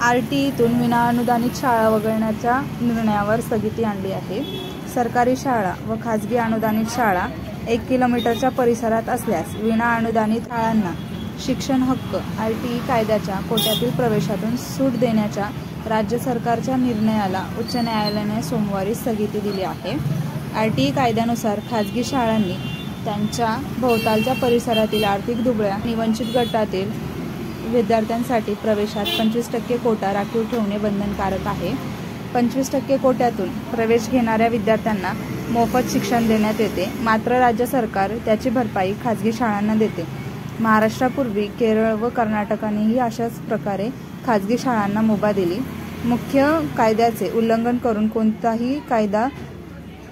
RTईतून विनाअनुदानित शाळा वगळण्याच्या निर्णयावर स्थगिती आणली आहे। सरकारी शाळा व खाजगी अनुदानित शाळा 1 किलोमीटरच्या परिसरात असल्यास विनाअनुदानित शाळांना शिक्षण हक्क RTई कायद्याच्या कोट्यातील प्रवेशातून सूट देण्याच्या राज्य सरकारच्या निर्णयाला उच्च न्यायालयाने सोमवारी स्थगिती दिली आहे। RTई कायद्यानुसार खाजगी शाळांनी त्यांच्या भोवतालच्या परिसरातील आर्थिक दुबळ्या आणि वंचित गटातील विद्यार्थ्यांसाठी प्रवेशात 25% कोटा राखीव ठेवणे बंधनकारक आहे। 25% कोट्यातून प्रवेश घेणाऱ्या विद्यार्थ्यांना मोफत शिक्षण देण्यात येते, मात्र राज्य सरकार त्याची भरपाई खाजगी शाळांना देते। महाराष्ट्रापूर्वी केरळ व कर्नाटकानेही अशाच प्रकारे खाजगी शाळांना मुभा दिली। मुख्य कायद्याचे उल्लंघन करून कोणताही कायदा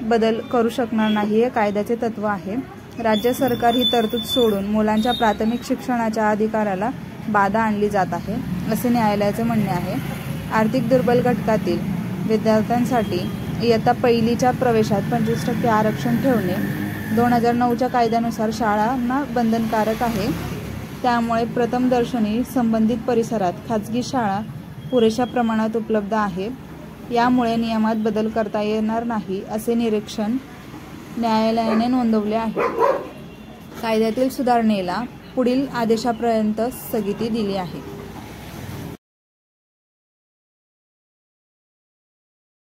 बदल करू शकणार नाही हे कायद्याचे तत्व आहे। राज्य सरकार ही तरतूद सोडून मुलांच्या प्राथमिक शिक्षणाच्या अधिकाराला बाधा आणली जात आहे, असे न्यायालयाचे म्हणणे आहे। आर्थिक दुर्बल घटकातील विद्यार्थ्यांसाठी इयत्ता पहिलीच्या प्रवेशात 25% आरक्षण ठेवणे 2009च्या कायद्यानुसार शाळांना बंधनकारक आहे। त्यामुळे प्रथमदर्शनी संबंधित परिसरात खाजगी शाळा पुरेशा प्रमाणात उपलब्ध आहे। यामुळे नियमात बदल करता येणार नाही, असे निरीक्षण न्यायालयाने नोंदवले आहे। कायद्यातील सुधारणेला पुढील आदेशापर्यंत स्थगिती दिली आहे।